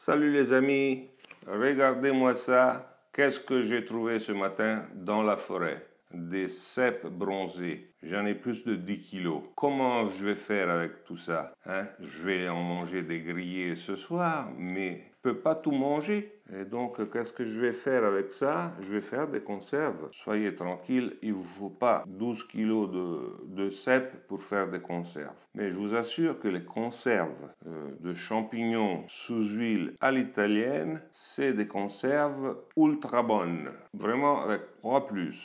Salut les amis, regardez-moi ça. Qu'est-ce que j'ai trouvé ce matin dans la forêt? Des cèpes bronzés. J'en ai plus de 10 kilos. Comment je vais faire avec tout ça? Je vais en manger des grillés ce soir, mais je ne peux pas tout manger. Et donc, qu'est-ce que je vais faire avec ça? Je vais faire des conserves. Soyez tranquille, il ne vous faut pas 12 kilos de cèpes pour faire des conserves. Mais je vous assure que les conserves de champignons sous huile à l'italienne, c'est des conserves ultra bonnes. Vraiment avec 3+.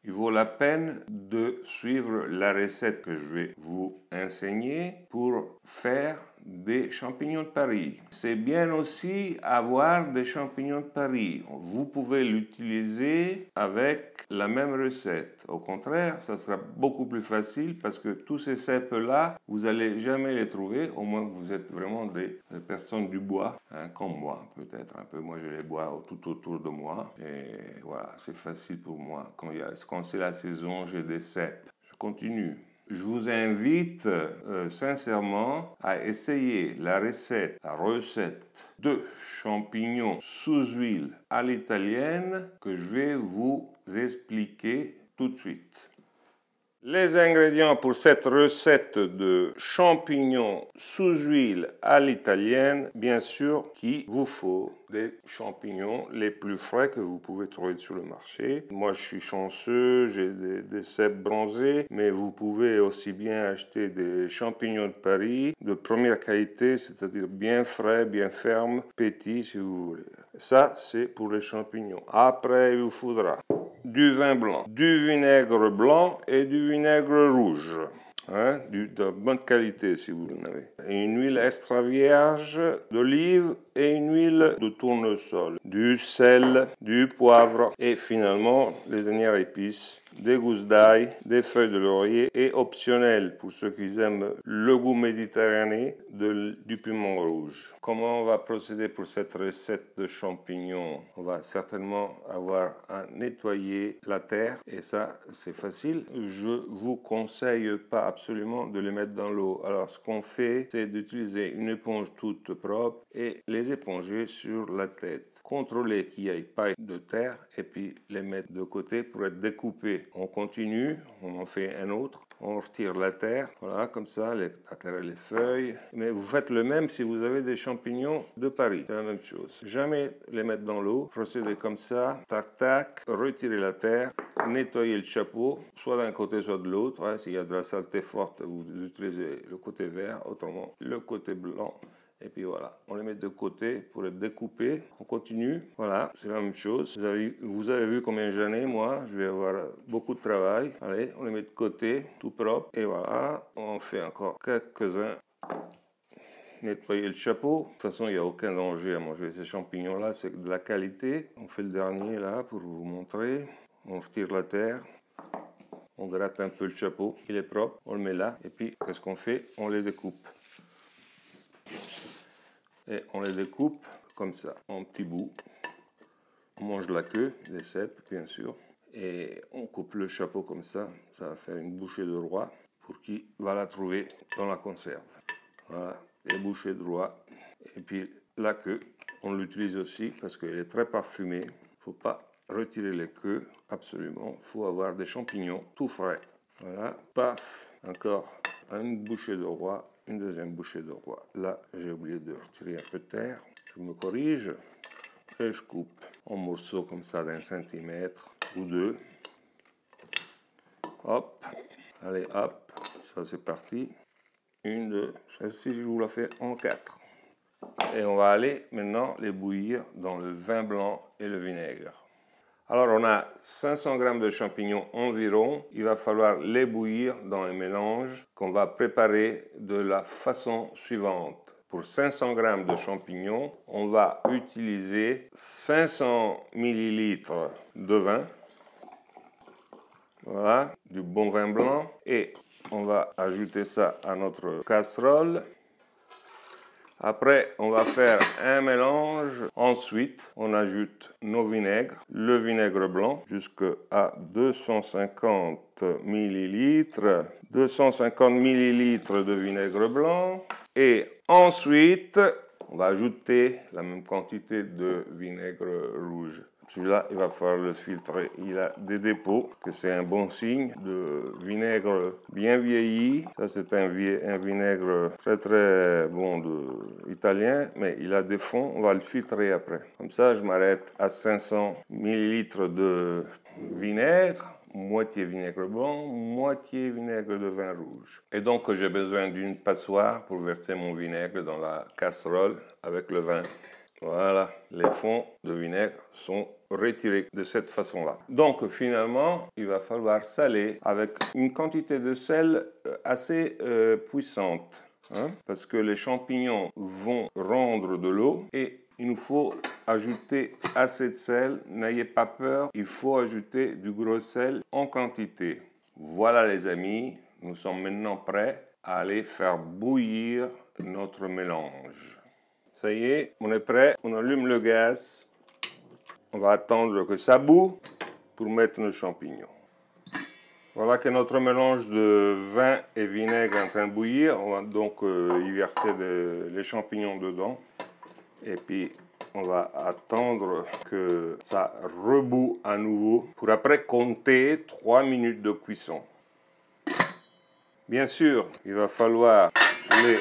Il vaut la peine de suivre la recette que je vais vous enseigner pour faire des champignons de Paris. C'est bien aussi avoir des champignons de Paris. Vous pouvez l'utiliser avec la même recette. Au contraire, ça sera beaucoup plus facile parce que tous ces cèpes-là, vous n'allez jamais les trouver, au moins que vous êtes vraiment des personnes du bois, comme moi peut-être un peu. Moi, je les bois tout autour de moi. Et voilà, c'est facile pour moi. Quand c'est la saison, j'ai des cèpes. Je continue. Je vous invite sincèrement à essayer la recette de champignons sous huile à l'italienne que je vais vous expliquer tout de suite. Les ingrédients pour cette recette de champignons sous huile à l'italienne, bien sûr, qu'il vous faut des champignons les plus frais que vous pouvez trouver sur le marché. Moi, je suis chanceux, j'ai des cèpes bronzés, mais vous pouvez aussi bien acheter des champignons de Paris de première qualité, c'est-à-dire bien frais, bien fermes, petits si vous voulez. Ça, c'est pour les champignons. Après, il vous faudra du vin blanc, du vinaigre blanc et du vinaigre rouge. De bonne qualité si vous en avez. Une huile extra vierge d'olive et une huile de tournesol. Du sel, du poivre et finalement les dernières épices, des gousses d'ail, des feuilles de laurier et optionnel pour ceux qui aiment le goût méditerranéen du piment rouge. Comment on va procéder pour cette recette de champignons? On va certainement avoir à nettoyer la terre et ça c'est facile. Je vous conseille pas absolument de les mettre dans l'eau. Alors ce qu'on fait, c'est d'utiliser une éponge toute propre et les éponger sur la tête. Contrôler qu'il n'y ait pas de terre et puis les mettre de côté pour être découpés. On continue, on en fait un autre, on retire la terre, voilà comme ça, la terre et les feuilles. Mais vous faites le même si vous avez des champignons de Paris, c'est la même chose. Jamais les mettre dans l'eau, procédez comme ça, tac tac, retirez la terre, nettoyez le chapeau, soit d'un côté soit de l'autre. S'il y a de la saleté forte, vous utilisez le côté vert, autrement le côté blanc. Et puis voilà, on les met de côté pour être découpés. On continue, voilà, c'est la même chose. Vous avez vu combien j'en ai, moi. Je vais avoir beaucoup de travail. Allez, on les met de côté, tout propre. Et voilà, on fait encore quelques-uns. Nettoyer le chapeau. De toute façon, il n'y a aucun danger à manger ces champignons-là. C'est de la qualité. On fait le dernier là pour vous montrer. On retire la terre. On gratte un peu le chapeau. Il est propre. On le met là. Et puis, qu'est-ce qu'on fait? On les découpe. Et on les découpe comme ça, en petits bouts. On mange la queue, des cèpes, bien sûr. Et on coupe le chapeau comme ça. Ça va faire une bouchée de roi pour qui va la trouver dans la conserve. Voilà, des bouchées de roi. Et puis la queue, on l'utilise aussi parce qu'elle est très parfumée. Il ne faut pas retirer les queues, absolument. Il faut avoir des champignons tout frais. Voilà, paf, encore une bouchée de roi, une deuxième bouchée de roi. Là, j'ai oublié de retirer un peu de terre. Je me corrige et je coupe en morceaux comme ça d'1 centimètre ou 2. Hop, allez hop, ça c'est parti. 1, 2, celle-ci je vous la fais en 4. Et on va aller maintenant les bouillir dans le vin blanc et le vinaigre. Alors, on a 500 g de champignons environ. Il va falloir les bouillir dans un mélange qu'on va préparer de la façon suivante. Pour 500 g de champignons, on va utiliser 500 ml de vin. Voilà, du bon vin blanc. Et on va ajouter ça à notre casserole. Après, on va faire un mélange. Ensuite, on ajoute nos vinaigres, le vinaigre blanc jusqu'à 250 ml. 250 ml de vinaigre blanc. Et ensuite, on va ajouter la même quantité de vinaigre rouge. Celui-là, il va falloir le filtrer. Il a des dépôts, que c'est un bon signe de vinaigre bien vieilli. Ça, c'est un vinaigre très très bon italien, mais il a des fonds. On va le filtrer après. Comme ça, je m'arrête à 500 ml de vinaigre. Moitié vinaigre blanc, moitié vinaigre de vin rouge. Et donc, j'ai besoin d'une passoire pour verser mon vinaigre dans la casserole avec le vin. Voilà, les fonds de vinaigre sont retirés de cette façon-là. Donc, finalement, il va falloir saler avec une quantité de sel assez puissante, hein, parce que les champignons vont rendre de l'eau et il nous faut ajouter assez de sel. N'ayez pas peur, il faut ajouter du gros sel en quantité. Voilà les amis, nous sommes maintenant prêts à aller faire bouillir notre mélange. Ça y est, on est prêt, on allume le gaz. On va attendre que ça bout pour mettre nos champignons. Voilà que notre mélange de vin et vinaigre est en train de bouillir. On va donc y verser les champignons dedans. Et puis, on va attendre que ça reboue à nouveau pour après compter 3 minutes de cuisson. Bien sûr, il va falloir les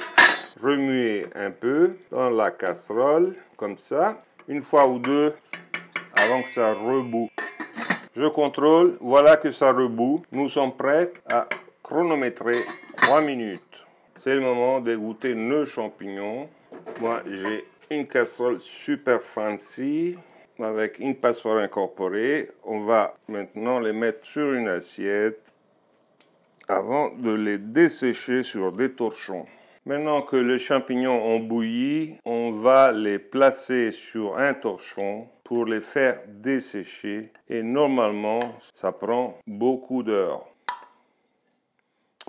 remuer un peu dans la casserole, comme ça, une fois ou deux, avant que ça reboue. Je contrôle, voilà que ça reboue. Nous sommes prêts à chronométrer 3 minutes. C'est le moment de goûter nos champignons. Moi, j'ai une casserole super fancy avec une passoire incorporée. On va maintenant les mettre sur une assiette avant de les dessécher sur des torchons. Maintenant que les champignons ont bouilli, on va les placer sur un torchon pour les faire dessécher. Et normalement, ça prend beaucoup d'heures.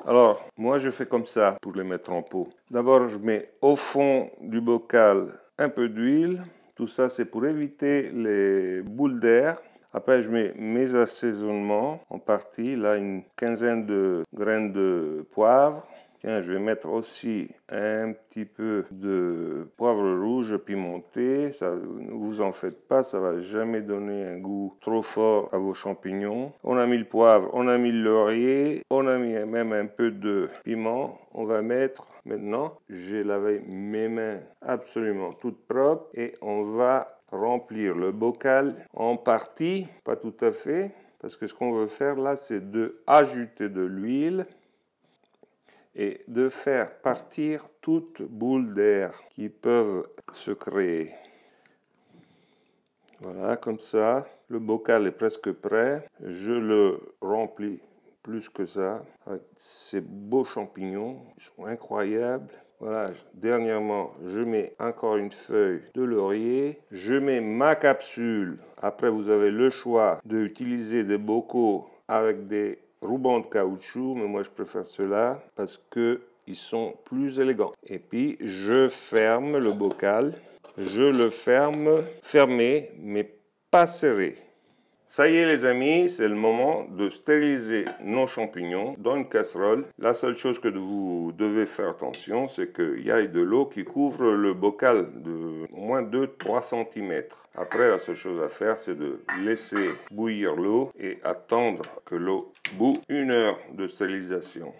Alors, moi je fais comme ça pour les mettre en pot. D'abord, je mets au fond du bocal un peu d'huile. Tout ça, c'est pour éviter les boules d'air. Après, je mets mes assaisonnements en partie. Là, une quinzaine de graines de poivre. Tiens, je vais mettre aussi un petit peu de poivre rouge pimenté. Ça, ne vous en faites pas, ça va jamais donner un goût trop fort à vos champignons. On a mis le poivre, on a mis le laurier, on a mis même un peu de piment. On va mettre maintenant, j'ai lavé mes mains absolument toutes propres et on va remplir le bocal en partie, pas tout à fait, parce que ce qu'on veut faire là, c'est d'ajouter de l'huile et de faire partir toutes boules d'air qui peuvent se créer. Voilà, comme ça, le bocal est presque prêt. Je le remplis plus que ça avec ces beaux champignons, ils sont incroyables. Voilà, dernièrement, je mets encore une feuille de laurier. Je mets ma capsule. Après, vous avez le choix d'utiliser des bocaux avec des rubans de caoutchouc, mais moi je préfère ceux-là parce qu'ils sont plus élégants. Et puis, je ferme le bocal. Je le ferme fermé, mais pas serré. Ça y est les amis, c'est le moment de stériliser nos champignons dans une casserole. La seule chose que vous devez faire attention, c'est qu'il y ait de l'eau qui couvre le bocal de au moins 2-3 cm. Après, la seule chose à faire, c'est de laisser bouillir l'eau et attendre que l'eau bout. 1 heure de stérilisation.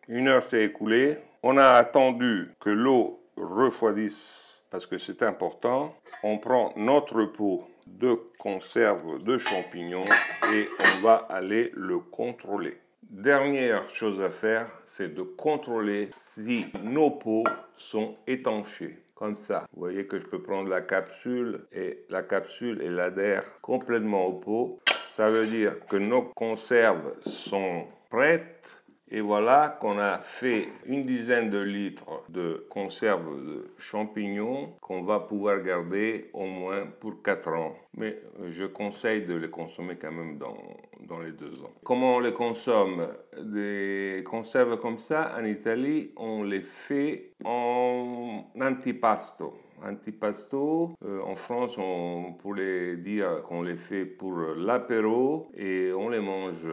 1 heure s'est écoulée. On a attendu que l'eau refroidisse parce que c'est important. On prend notre pot de conserve de champignons et on va aller le contrôler. Dernière chose à faire, c'est de contrôler si nos pots sont étanchés. Comme ça, vous voyez que je peux prendre la capsule et la capsule elle adhère complètement au pot. Ça veut dire que nos conserves sont prêtes. Et voilà qu'on a fait une dizaine de litres de conserve de champignons qu'on va pouvoir garder au moins pour 4 ans. Mais je conseille de les consommer quand même dans les 2 ans. Comment on les consomme? Des conserves comme ça, en Italie, on les fait en antipasto. antipasto. En France, on pourrait dire qu'on les fait pour l'apéro et on les mange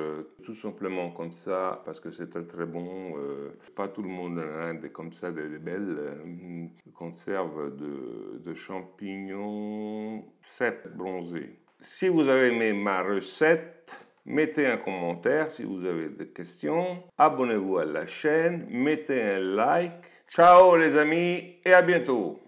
tout simplement comme ça parce que c'est très très bon. Pas tout le monde a comme ça des belles conserves de champignons cèpes bronzés. Si vous avez aimé ma recette, mettez un commentaire si vous avez des questions. Abonnez-vous à la chaîne, mettez un like. Ciao les amis et à bientôt.